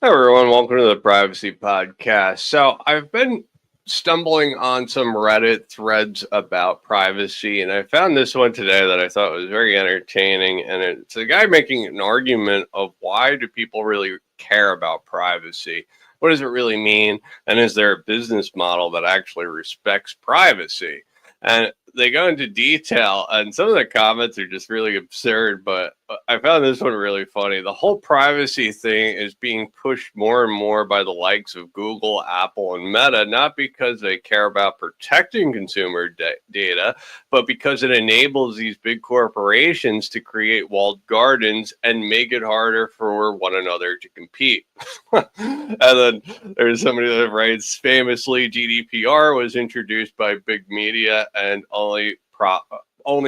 Hi, everyone. Welcome to the Privacy Podcast. So, I've been stumbling on some Reddit threads about privacy, and I found this one today that I thought was very entertaining. And it's a guy making an argument of why do people really care about privacy? What does it really mean? And is there a business model that actually respects privacy? And they go into detail, and some of the comments are just really absurd, but I found this one really funny. The whole privacy thing is being pushed more and more by the likes of Google, Apple, and Meta, not because they care about protecting consumer data, but because it enables these big corporations to create walled gardens and make it harder for one another to compete. And then there's somebody that writes famously, GDPR was introduced by big media and only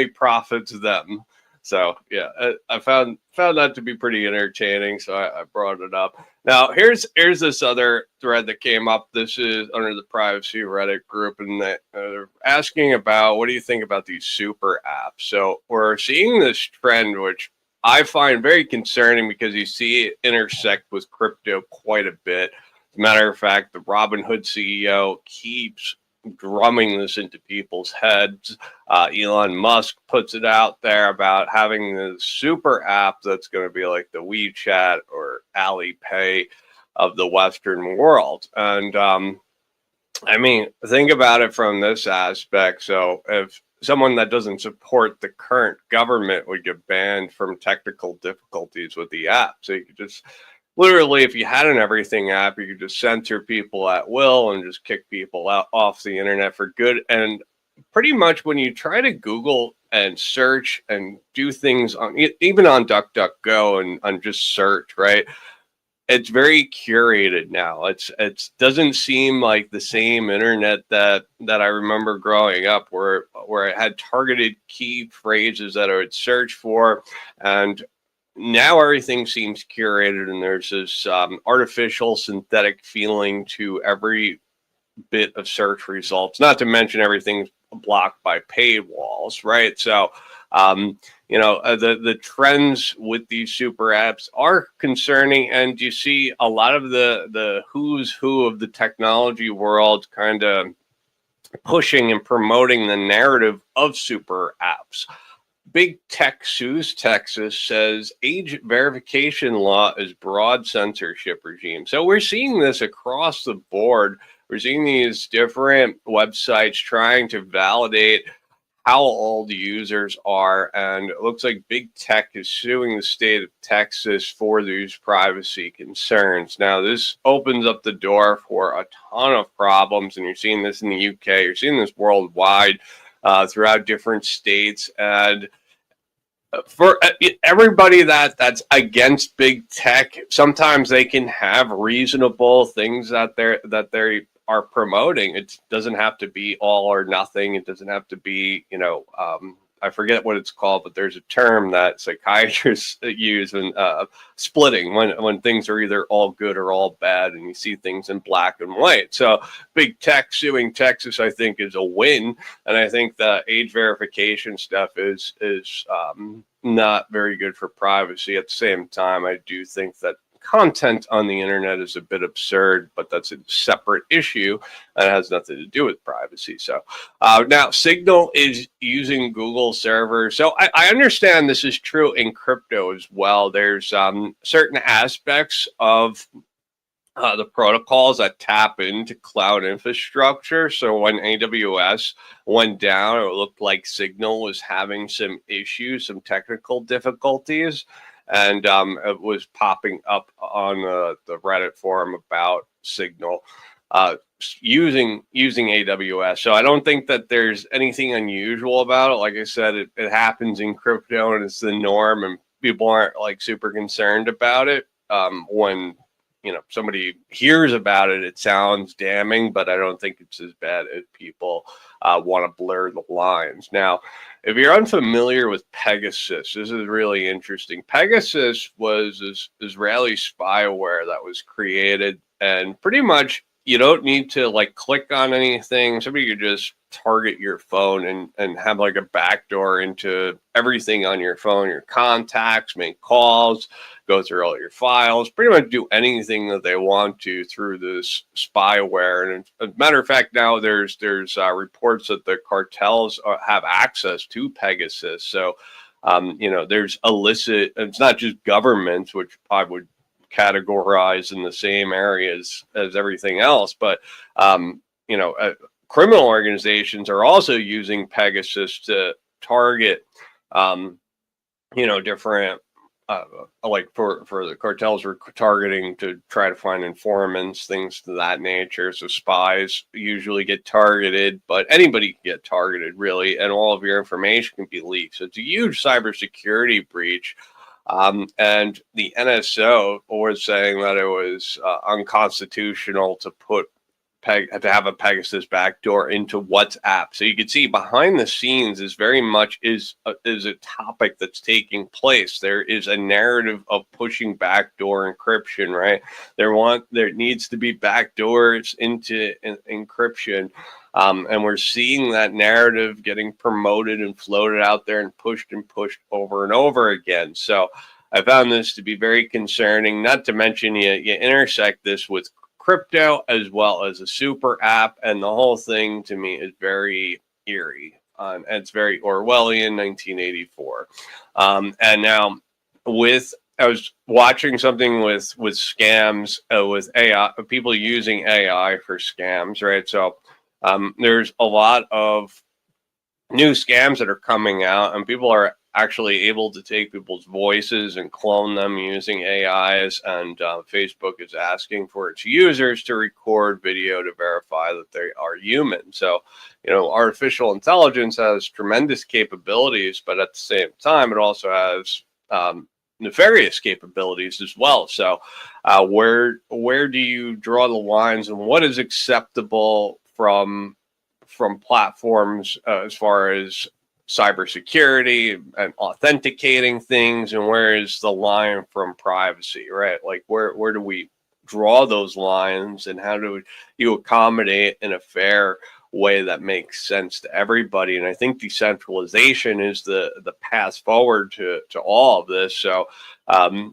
profits them. So yeah, I found that to be pretty entertaining, so I brought it up. Now here's this other thread that came up. This is under the privacy Reddit group, and they're asking about what do you think about these super apps. So we're seeing this trend, which I find very concerning because you see it intersect with crypto quite a bit. As a matter of fact, the Robinhood CEO keeps drumming this into people's heads. Elon Musk puts it out there about having the super app that's going to be like the WeChat or Alipay of the Western world. And I mean, think about it from this aspect. So if someone that doesn't support the current government would get banned from technical difficulties with the app. So you could just literally, if you had an everything app, you could just censor people at will and just kick people out off the internet for good. And pretty much when you try to Google and search and do things on even on DuckDuckGo and on just search, right? It's very curated now. It's doesn't seem like the same internet that I remember growing up, where it had targeted key phrases that I would search for, and now everything seems curated, and there's this artificial synthetic feeling to every bit of search results, not to mention everything's blocked by paywalls, right? So the trends with these super apps are concerning, and you see a lot of the who's who of the technology world kind of pushing and promoting the narrative of super apps. Big Tech Sues Texas says age verification law is broad censorship regime. So we're seeing this across the board. We're seeing these different websites trying to validate how old users are, and it looks like Big Tech is suing the state of Texas for these privacy concerns. Now, this opens up the door for a ton of problems, and you're seeing this in the UK, you're seeing this worldwide, throughout different states, and for everybody that's against big tech, sometimes they can have reasonable things that they are promoting. It doesn't have to be all or nothing. It doesn't have to be, I forget what it's called, but there's a term that psychiatrists use when splitting, when things are either all good or all bad, and you see things in black and white. So big tech suing Texas, I think, is a win, and I think the age verification stuff is not very good for privacy. At the same time, I do think that content on the internet is a bit absurd, but that's a separate issue and it has nothing to do with privacy. So now Signal is using Google servers. So I understand this is true in crypto as well. There's certain aspects of the protocols that tap into cloud infrastructure. So when AWS went down, it looked like Signal was having some issues, some technical difficulties, and it was popping up on the Reddit forum about Signal using AWS. So I don't think that there's anything unusual about it. Like I said, it happens in crypto and it's the norm, and people aren't like super concerned about it. When somebody hears about it, it sounds damning, but I don't think it's as bad as people want to blur the lines. Now, if you're unfamiliar with Pegasus, this is really interesting. Pegasus was this Israeli spyware that was created, and pretty much you don't need to like click on anything. Somebody could just target your phone and have like a backdoor into everything on your phone, your contacts, make calls, go through all your files, pretty much do anything that they want to through this spyware. And as a matter of fact, now there's reports that the cartels have access to Pegasus. So, there's illicit, it's not just governments, which I would categorize in the same areas as everything else, but, criminal organizations are also using Pegasus to target, different, like for the cartels are targeting to try to find informants, things to that nature. So spies usually get targeted, but anybody can get targeted really, and all of your information can be leaked. So it's a huge cybersecurity breach. And the NSO was saying that it was unconstitutional to have a Pegasus backdoor into WhatsApp. So you can see behind the scenes is very much is a topic that's taking place. There is a narrative of pushing backdoor encryption, right? There needs to be backdoors into encryption. And we're seeing that narrative getting promoted and floated out there and pushed over and over again. So I found this to be very concerning, not to mention you intersect this with crypto as well as a super app, and the whole thing to me is very eerie. And it's very Orwellian, 1984. And now I was watching something with scams, with AI, people using AI for scams, right? So there's a lot of new scams that are coming out, and people are actually able to take people's voices and clone them using AIs, and Facebook is asking for its users to record video to verify that they are human. So, artificial intelligence has tremendous capabilities, but at the same time, it also has nefarious capabilities as well. So, where do you draw the lines, and what is acceptable from platforms as far as cybersecurity and authenticating things, and where is the line from privacy, right? Like where do we draw those lines, and how do you accommodate in a fair way that makes sense to everybody? And I think decentralization is the path forward to all of this. So a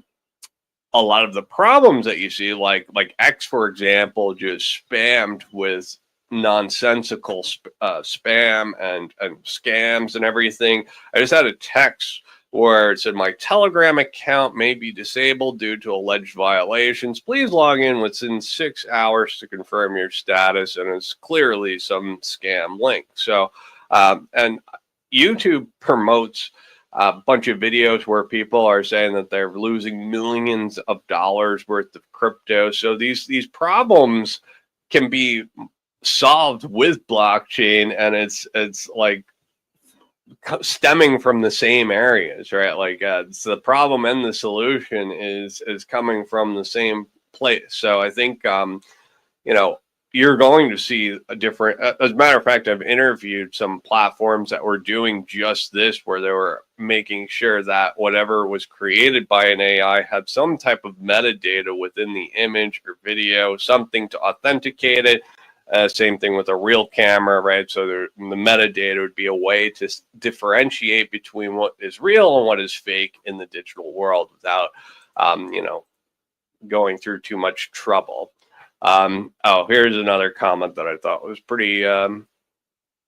lot of the problems that you see, like X, for example, just spammed with nonsensical spam and scams and everything. I just had a text where it said, my Telegram account may be disabled due to alleged violations. Please log in within 6 hours to confirm your status. And it's clearly some scam link. So, and YouTube promotes a bunch of videos where people are saying that they're losing millions of dollars worth of crypto. So these problems can be solved with blockchain, and it's like stemming from the same areas, right? Like it's the problem and the solution is coming from the same place. So I think you're going to see a different, as a matter of fact, I've interviewed some platforms that were doing just this, where they were making sure that whatever was created by an AI had some type of metadata within the image or video, something to authenticate it. Same thing with a real camera, right? So the metadata would be a way to differentiate between what is real and what is fake in the digital world without, going through too much trouble. Here's another comment that I thought was pretty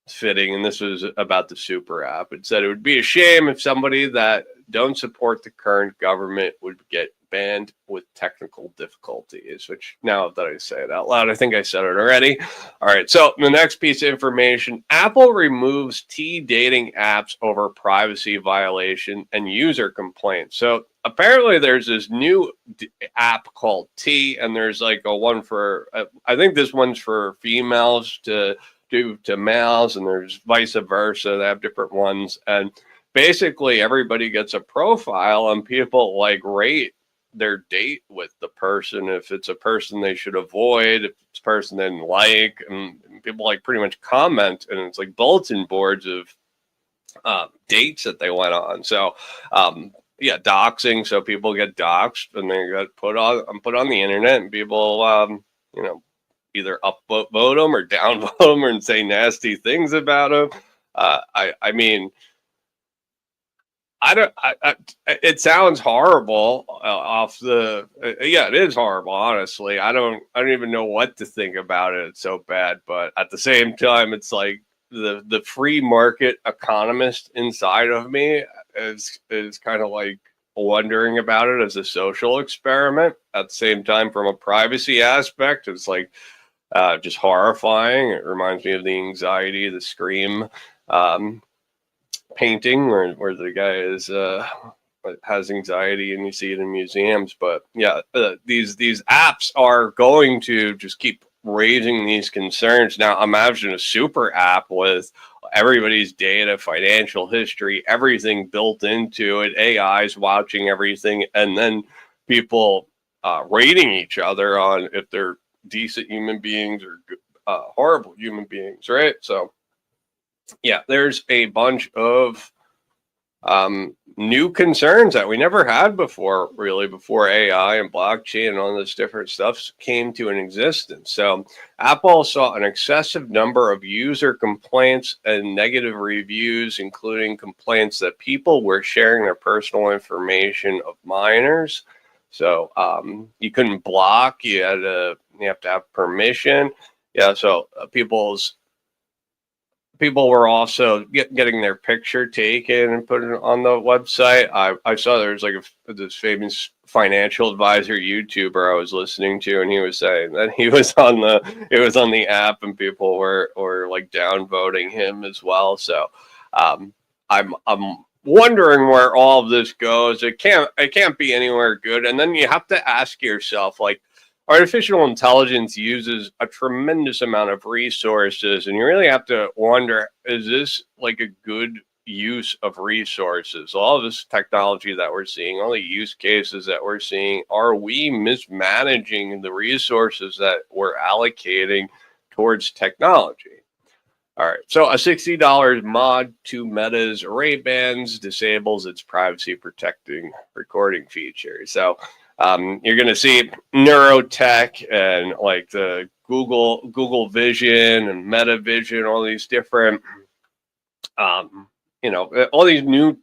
fitting, and this was about the super app. It said it would be a shame if somebody that don't support the current government would get banned with technical difficulties, which now that I say it out loud, I think I said it already. All right, so the next piece of information, Apple removes dating apps over privacy violation and user complaints. So apparently there's this new app called T, and there's like a one for, I think this one's for females to do to males, and there's vice versa. They have different ones. And basically everybody gets a profile, and people like rate their date with the person. If it's a person they should avoid, if it's a person they didn't like, and people like pretty much comment, and it's like bulletin boards of dates that they went on. So doxing. So people get doxed, and they got put on the internet, and people either upvote them or downvote them and say nasty things about them. I mean, I don't. It sounds horrible off the. Yeah, it is horrible. Honestly, I don't. I don't even know what to think about it. It's so bad. But at the same time, it's like the free market economist inside of me is kind of like wondering about it as a social experiment. At the same time, from a privacy aspect, it's like just horrifying. It reminds me of the Anxiety, the Scream. Painting where the guy is has anxiety and you see it in museums. But yeah, these apps are going to just keep raising these concerns. Now imagine a super app with everybody's data, financial history, everything built into it, AI's watching everything, and then people rating each other on if they're decent human beings or horrible human beings, right? So yeah, there's a bunch of new concerns that we never had before, really, before AI and blockchain and all this different stuff came to an existence. So Apple saw an excessive number of user complaints and negative reviews, including complaints that people were sharing their personal information of minors. So you couldn't block, you have to have permission. Yeah, so people were also getting their picture taken and put it on the website. I saw there's like this famous financial advisor YouTuber I was listening to, and he was saying that it was on the app, and people were like downvoting him as well. So I'm wondering where all of this goes. It can't be anywhere good. And then you have to ask yourself, like, artificial intelligence uses a tremendous amount of resources, and you really have to wonder, is this like a good use of resources? All of this technology that we're seeing, all the use cases that we're seeing, are we mismanaging the resources that we're allocating towards technology? All right, so a $60 mod to Meta's Ray-Bans disables its privacy protecting recording feature. So you're going to see neurotech and like the Google Vision and Meta Vision, all these different, all these new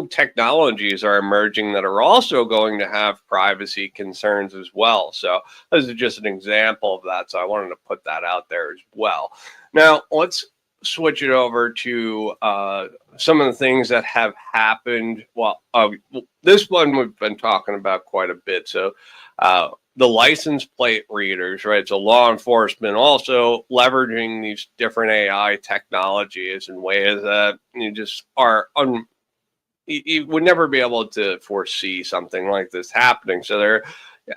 technologies are emerging that are also going to have privacy concerns as well. So this is just an example of that. So I wanted to put that out there as well. Now let's switch it over to some of the things that have happened. Well, this one we've been talking about quite a bit. So the license plate readers, right? So law enforcement also leveraging these different AI technologies in ways that you just are you would never be able to foresee something like this happening. So they're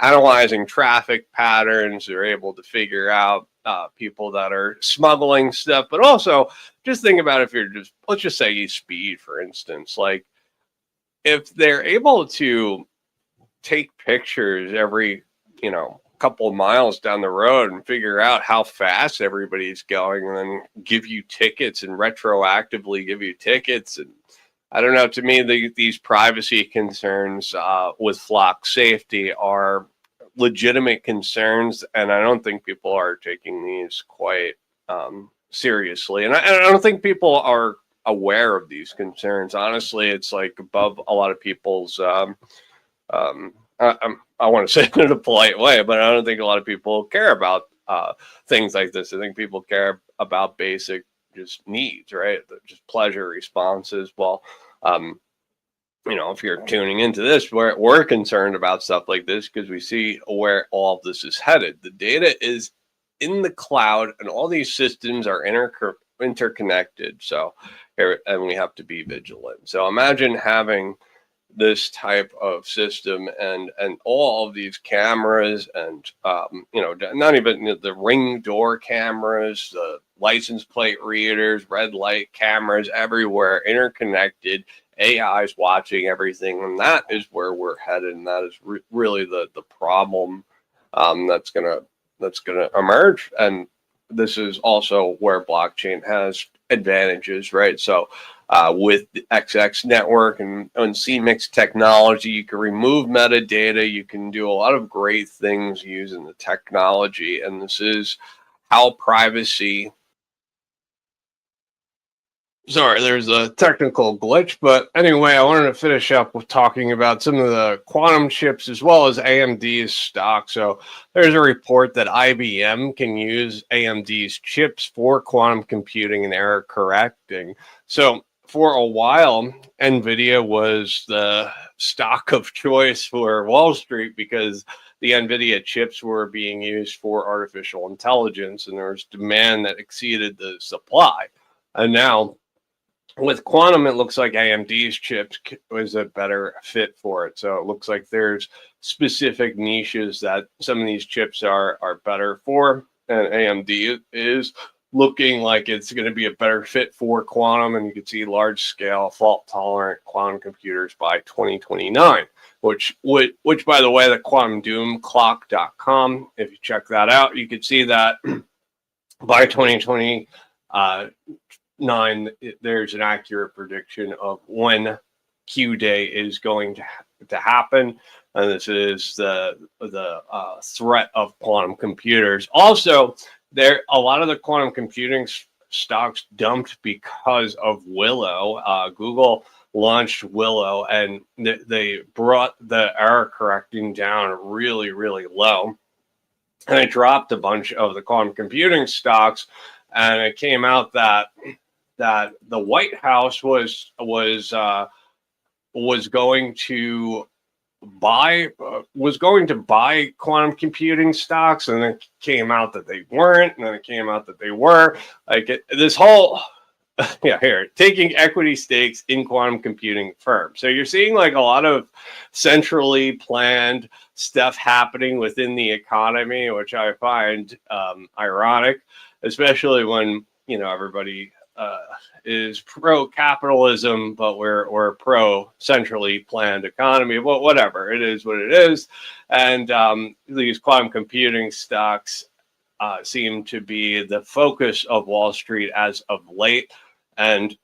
analyzing traffic patterns. They're able to figure out people that are smuggling stuff, but also just think about if you're let's just say you speed, for instance. Like if they're able to take pictures every, couple of miles down the road and figure out how fast everybody's going and then give you tickets and retroactively give you tickets. And I don't know, to me, these privacy concerns with flock safety are legitimate concerns, and I don't think people are taking these quite seriously. And I don't think people are aware of these concerns. Honestly, it's like above a lot of people's I want to say it in a polite way, but I don't think a lot of people care about things like this. I think people care about basic just needs, right? Just pleasure responses. Well, if you're tuning into this, we're concerned about stuff like this because we see where all of this is headed. The data is in the cloud, and all these systems are interconnected. So, and we have to be vigilant. So imagine having this type of system and all of these cameras and not even the Ring door cameras, the license plate readers, red light cameras everywhere, interconnected. AI's watching everything, and that is where we're headed, and that is really the problem that's gonna emerge. And this is also where blockchain has advantages, right? So with the XX network and CMIX technology. You can remove metadata. You can do a lot of great things using the technology. And this is how privacy. Sorry, there's a technical glitch, but anyway, I wanted to finish up with talking about some of the quantum chips as well as AMD's stock. So there's a report that IBM can use AMD's chips for quantum computing and error correcting. So for a while, NVIDIA was the stock of choice for Wall Street because the NVIDIA chips were being used for artificial intelligence and there was demand that exceeded the supply. And now with quantum, it looks like AMD's chips was a better fit for it. So it looks like there's specific niches that some of these chips are better for, and AMD is looking like it's going to be a better fit for quantum, and you can see large scale fault tolerant quantum computers by 2029, which by the way, the quantumdoomclock.com, if you check that out, you can see that by 2020 there's an accurate prediction of when Q Day is going to happen, and this is the threat of quantum computers. Also, a lot of the quantum computing stocks dumped because of Willow. Google launched Willow, and they brought the error correcting down really, really low, and it dropped a bunch of the quantum computing stocks. And it came out that the White House was going to buy quantum computing stocks, and then it came out that they weren't, and then it came out that they were. This whole taking equity stakes in quantum computing firms. So you're seeing like a lot of centrally planned stuff happening within the economy, which I find ironic, especially when everybody is pro-capitalism, but we're pro-centrally planned economy. Well, whatever, it is what it is. And these quantum computing stocks seem to be the focus of Wall Street as of late. And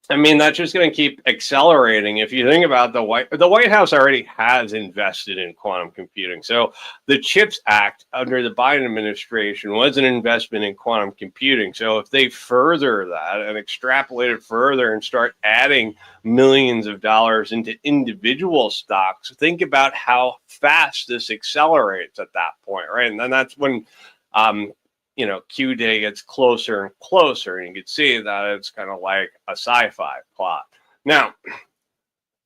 I mean, that's just going to keep accelerating. If you think about the White House already has invested in quantum computing. So the CHIPS Act under the Biden administration was an investment in quantum computing. So if they further that and extrapolate it further and start adding millions of dollars into individual stocks, think about how fast this accelerates at that point, right? And then that's when Q Day gets closer and closer, and you can see that it's kind of like a sci-fi plot. Now,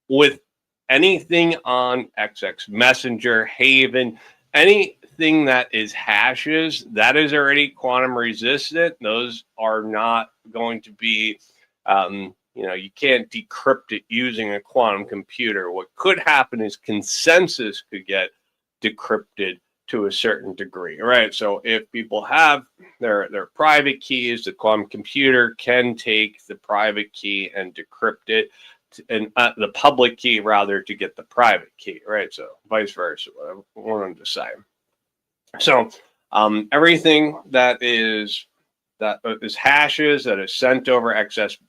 with anything on XX Messenger, Haven, anything that is hashes, that is already quantum resistant. Those are not going to be, you can't decrypt it using a quantum computer. What could happen is consensus could get decrypted to a certain degree, right? So if people have their private keys, the quantum computer can take the private key and decrypt it, and the public key rather to get the private key, right? So vice versa, what I wanted to say. So everything that is hashes that is sent over XX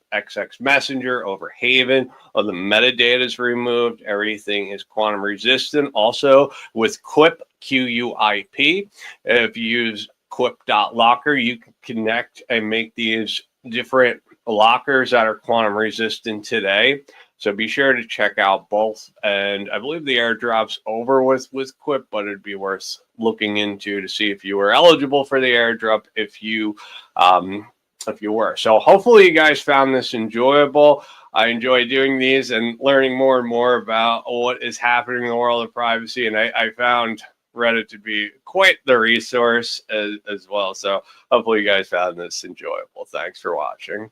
Messenger, over Haven, or the metadata is removed, everything is quantum resistant. Also with QUIP, QUIP, if you use QUIP.locker, you can connect and make these different lockers that are quantum resistant today. So be sure to check out both. And I believe the airdrop's over with QUIP, but it'd be worth looking into to see if you were eligible for the airdrop if you were. So hopefully you guys found this enjoyable. I enjoy doing these and learning more and more about what is happening in the world of privacy. And I found Reddit to be quite the resource as well. So hopefully you guys found this enjoyable. Thanks for watching.